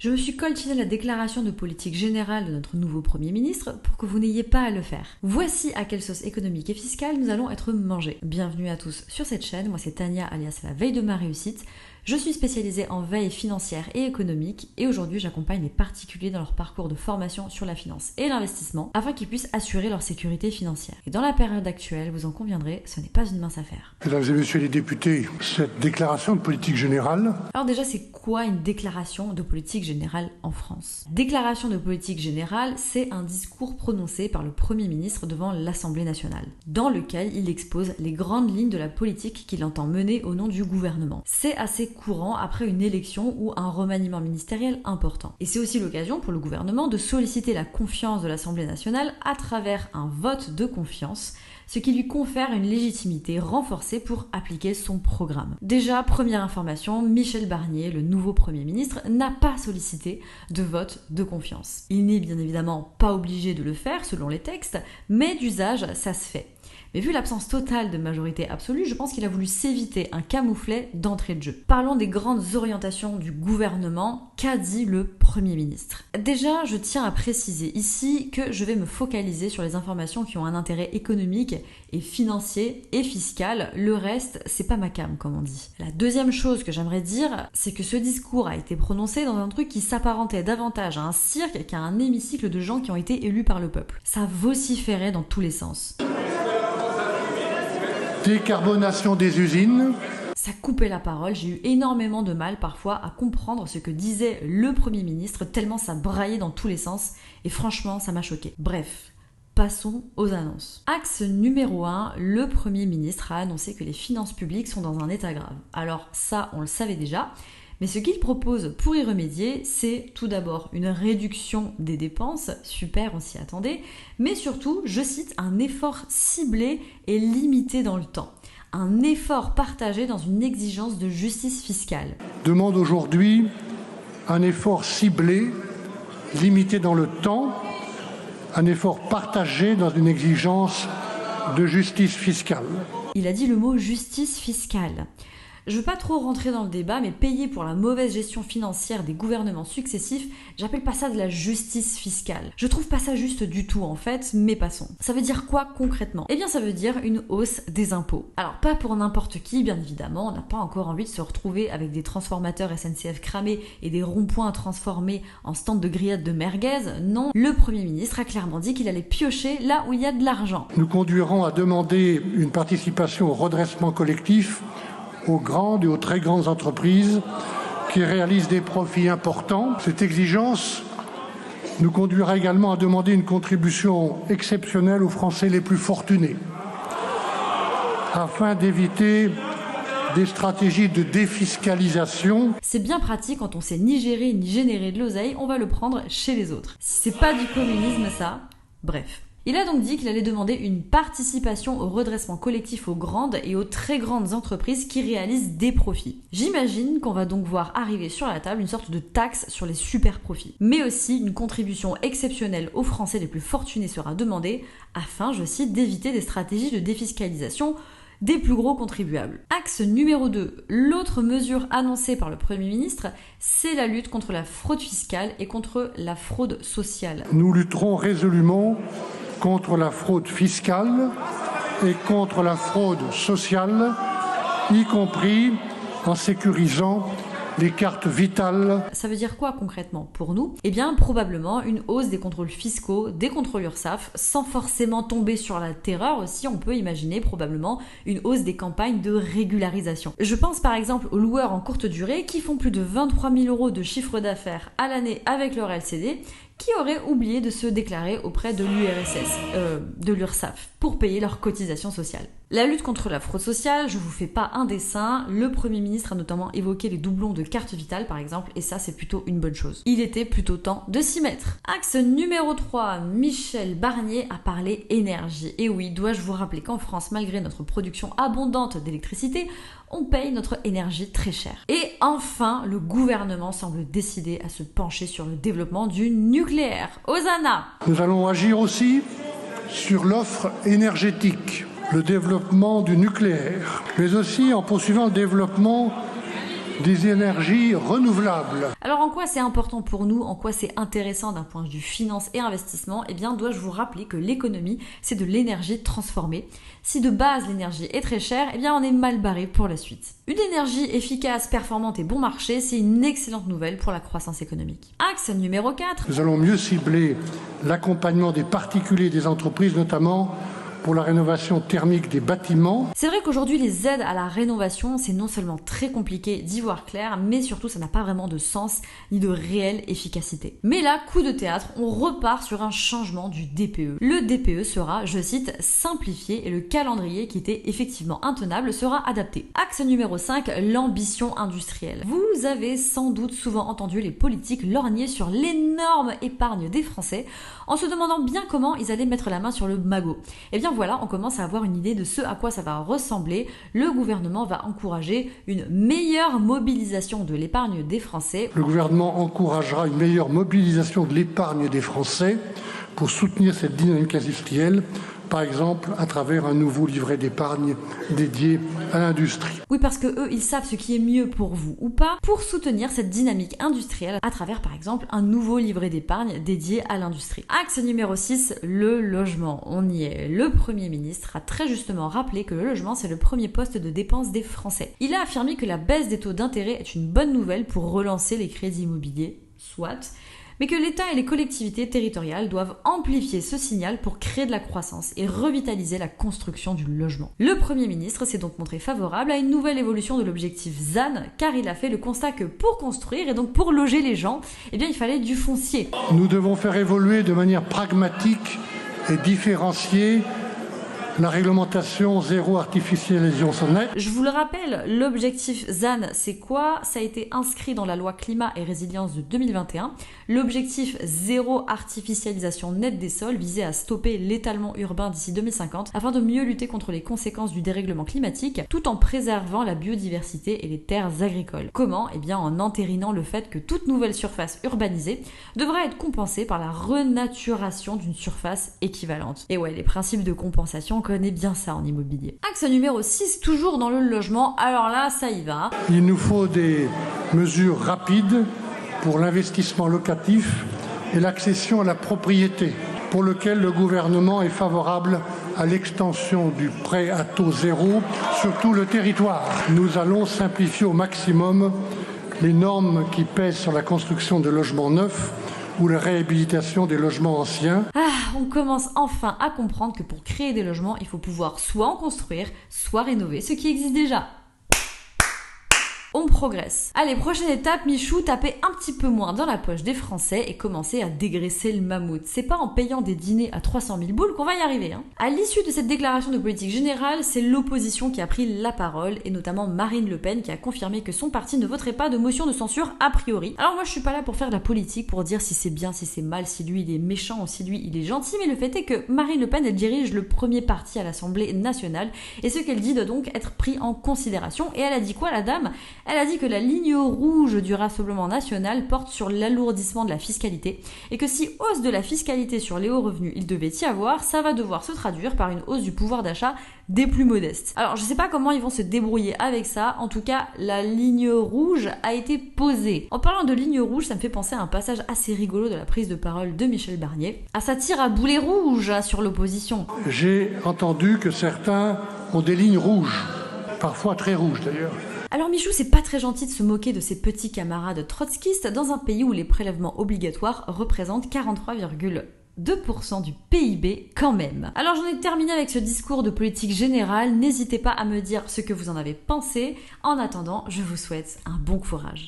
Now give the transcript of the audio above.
Je me suis coltiné la déclaration de politique générale de notre nouveau Premier ministre pour que vous n'ayez pas à le faire. Voici à quelle sauce économique et fiscale nous allons être mangés. Bienvenue à tous sur cette chaîne, moi c'est Tania alias la veille de ma réussite. Je suis spécialisée en veille financière et économique et aujourd'hui j'accompagne les particuliers dans leur parcours de formation sur la finance et l'investissement afin qu'ils puissent assurer leur sécurité financière. Et dans la période actuelle, vous en conviendrez, ce n'est pas une mince affaire. Mesdames et messieurs les députés, cette déclaration de politique générale... Alors déjà, c'est quoi une déclaration de politique générale en France ? Déclaration de politique générale, c'est un discours prononcé par le Premier ministre devant l'Assemblée nationale, dans lequel il expose les grandes lignes de la politique qu'il entend mener au nom du gouvernement. C'est assez courant après une élection ou un remaniement ministériel important. Et c'est aussi l'occasion pour le gouvernement de solliciter la confiance de l'Assemblée nationale à travers un vote de confiance, ce qui lui confère une légitimité renforcée pour appliquer son programme. Déjà, première information, Michel Barnier, le nouveau Premier ministre, n'a pas sollicité de vote de confiance. Il n'est bien évidemment pas obligé de le faire selon les textes, mais d'usage, ça se fait. Mais vu l'absence totale de majorité absolue, je pense qu'il a voulu s'éviter un camouflet d'entrée de jeu. Parlons des grandes orientations du gouvernement. Qu'a dit le Premier ministre ? Déjà, je tiens à préciser ici que je vais me focaliser sur les informations qui ont un intérêt économique et financier et fiscal. Le reste, c'est pas ma came, comme on dit. La deuxième chose que j'aimerais dire, c'est que ce discours a été prononcé dans un truc qui s'apparentait davantage à un cirque qu'à un hémicycle de gens qui ont été élus par le peuple. Ça vociférait dans tous les sens. Décarbonation des usines. Ça coupait la parole, j'ai eu énormément de mal parfois à comprendre ce que disait le Premier ministre tellement ça braillait dans tous les sens et franchement ça m'a choqué. Bref, passons aux annonces. Axe numéro 1, le Premier ministre a annoncé que les finances publiques sont dans un état grave. Alors ça, on le savait déjà, mais ce qu'il propose pour y remédier, c'est tout d'abord une réduction des dépenses, super, on s'y attendait, mais surtout, je cite, un effort ciblé et limité dans le temps. Un effort partagé dans une exigence de justice fiscale. Demande aujourd'hui un effort ciblé, limité dans le temps, un effort partagé dans une exigence de justice fiscale. Il a dit le mot justice fiscale. Je veux pas trop rentrer dans le débat, mais payer pour la mauvaise gestion financière des gouvernements successifs, j'appelle pas ça de la justice fiscale. Je trouve pas ça juste du tout en fait, mais passons. Ça veut dire quoi concrètement ? Eh bien ça veut dire une hausse des impôts. Alors pas pour n'importe qui, bien évidemment, on n'a pas encore envie de se retrouver avec des transformateurs SNCF cramés et des ronds-points transformés en stand de grillades de merguez. Non, le Premier ministre a clairement dit qu'il allait piocher là où il y a de l'argent. Nous conduirons à demander une participation au redressement collectif aux grandes et aux très grandes entreprises qui réalisent des profits importants. Cette exigence nous conduira également à demander une contribution exceptionnelle aux Français les plus fortunés, afin d'éviter des stratégies de défiscalisation. C'est bien pratique quand on sait ni gérer ni générer de l'oseille, on va le prendre chez les autres. Si c'est pas du communisme ça, bref. Il a donc dit qu'il allait demander une participation au redressement collectif aux grandes et aux très grandes entreprises qui réalisent des profits. J'imagine qu'on va donc voir arriver sur la table une sorte de taxe sur les super profits. Mais aussi une contribution exceptionnelle aux Français les plus fortunés sera demandée afin, je cite, d'éviter des stratégies de défiscalisation des plus gros contribuables. Axe numéro 2, l'autre mesure annoncée par le Premier ministre, c'est la lutte contre la fraude fiscale et contre la fraude sociale. Nous lutterons résolument contre la fraude fiscale et contre la fraude sociale, y compris en sécurisant les cartes vitales. Ça veut dire quoi concrètement pour nous ? Eh bien probablement une hausse des contrôles fiscaux, des contrôles URSSAF, sans forcément tomber sur la terreur aussi, on peut imaginer probablement une hausse des campagnes de régularisation. Je pense par exemple aux loueurs en courte durée qui font plus de 23 000 € de chiffre d'affaires à l'année avec leur LCD, qui auraient oublié de se déclarer auprès de l'URSSAF pour payer leurs cotisations sociales. La lutte contre la fraude sociale, je vous fais pas un dessin, le Premier ministre a notamment évoqué les doublons de carte vitale par exemple, et ça c'est plutôt une bonne chose. Il était plutôt temps de s'y mettre. Axe numéro 3, Michel Barnier a parlé énergie. Et oui, dois-je vous rappeler qu'en France, malgré notre production abondante d'électricité, on paye notre énergie très cher. Et enfin, le gouvernement semble décidé à se pencher sur le développement du nucléaire. Hosanna ! Nous allons agir aussi sur l'offre énergétique, le développement du nucléaire, mais aussi en poursuivant le développement des énergies renouvelables. Alors en quoi c'est important pour nous, en quoi c'est intéressant d'un point de vue finance et investissement? Eh bien, dois-je vous rappeler que l'économie, c'est de l'énergie transformée. Si de base l'énergie est très chère, eh bien on est mal barré pour la suite. Une énergie efficace, performante et bon marché, c'est une excellente nouvelle pour la croissance économique. Axe numéro 4. Nous allons mieux cibler l'accompagnement des particuliers et des entreprises, notamment pour la rénovation thermique des bâtiments. C'est vrai qu'aujourd'hui, les aides à la rénovation, c'est non seulement très compliqué d'y voir clair, mais surtout, ça n'a pas vraiment de sens ni de réelle efficacité. Mais là, coup de théâtre, on repart sur un changement du DPE. Le DPE sera, je cite, simplifié et le calendrier qui était effectivement intenable sera adapté. Axe numéro 5, l'ambition industrielle. Vous avez sans doute souvent entendu les politiques lorgner sur l'énorme épargne des Français en se demandant bien comment ils allaient mettre la main sur le magot. Et bien voilà, on commence à avoir une idée de ce à quoi ça va ressembler. Le gouvernement va encourager une meilleure mobilisation de l'épargne des Français. Le gouvernement encouragera une meilleure mobilisation de l'épargne des Français pour soutenir cette dynamique industrielle, par exemple à travers un nouveau livret d'épargne dédié à l'industrie. Oui, parce que eux, ils savent ce qui est mieux pour vous ou pas pour soutenir cette dynamique industrielle à travers, par exemple, un nouveau livret d'épargne dédié à l'industrie. Axe numéro 6, le logement. On y est. Le Premier ministre a très justement rappelé que le logement, c'est le premier poste de dépense des Français. Il a affirmé que la baisse des taux d'intérêt est une bonne nouvelle pour relancer les crédits immobiliers, soit, mais que l'État et les collectivités territoriales doivent amplifier ce signal pour créer de la croissance et revitaliser la construction du logement. Le Premier ministre s'est donc montré favorable à une nouvelle évolution de l'objectif ZAN, car il a fait le constat que pour construire et donc pour loger les gens, eh bien il fallait du foncier. Nous devons faire évoluer de manière pragmatique et différenciée la réglementation zéro artificialisation nette. Je vous le rappelle, l'objectif ZAN, c'est quoi? Ça a été inscrit dans la loi climat et résilience de 2021. L'objectif zéro artificialisation nette des sols visait à stopper l'étalement urbain d'ici 2050 afin de mieux lutter contre les conséquences du dérèglement climatique tout en préservant la biodiversité et les terres agricoles. Comment? Eh bien en entérinant le fait que toute nouvelle surface urbanisée devra être compensée par la renaturation d'une surface équivalente. Et ouais, les principes de compensation, on connaît bien ça en immobilier. Axe numéro 6, toujours dans le logement. Alors là, ça y va. Il nous faut des mesures rapides pour l'investissement locatif et l'accession à la propriété, pour lequel le gouvernement est favorable à l'extension du prêt à taux zéro sur tout le territoire. Nous allons simplifier au maximum les normes qui pèsent sur la construction de logements neufs ou la réhabilitation des logements anciens. On commence enfin à comprendre que pour créer des logements, il faut pouvoir soit en construire, soit rénover ce qui existe déjà. On progresse. Allez, prochaine étape, Michou, tapez un petit peu moins dans la poche des Français et commencez à dégraisser le mammouth. C'est pas en payant des dîners à 300 000 boules qu'on va y arriver. À l'issue de cette déclaration de politique générale, c'est l'opposition qui a pris la parole, et notamment Marine Le Pen qui a confirmé que son parti ne voterait pas de motion de censure a priori. Alors moi je suis pas là pour faire de la politique, pour dire si c'est bien, si c'est mal, si lui il est méchant ou si lui il est gentil, mais le fait est que Marine Le Pen elle dirige le premier parti à l'Assemblée nationale, et ce qu'elle dit doit donc être pris en considération. Et elle a dit quoi, la dame? Elle a dit que la ligne rouge du Rassemblement national porte sur l'alourdissement de la fiscalité et que si hausse de la fiscalité sur les hauts revenus il devait y avoir, ça va devoir se traduire par une hausse du pouvoir d'achat des plus modestes. Alors je sais pas comment ils vont se débrouiller avec ça, en tout cas la ligne rouge a été posée. En parlant de ligne rouge, ça me fait penser à un passage assez rigolo de la prise de parole de Michel Barnier. Ça tire à boulet rouge sur l'opposition. J'ai entendu que certains ont des lignes rouges, parfois très rouges d'ailleurs. Alors Michou, c'est pas très gentil de se moquer de ses petits camarades trotskistes dans un pays où les prélèvements obligatoires représentent 43,2% du PIB quand même. Alors j'en ai terminé avec ce discours de politique générale, n'hésitez pas à me dire ce que vous en avez pensé. En attendant, je vous souhaite un bon courage.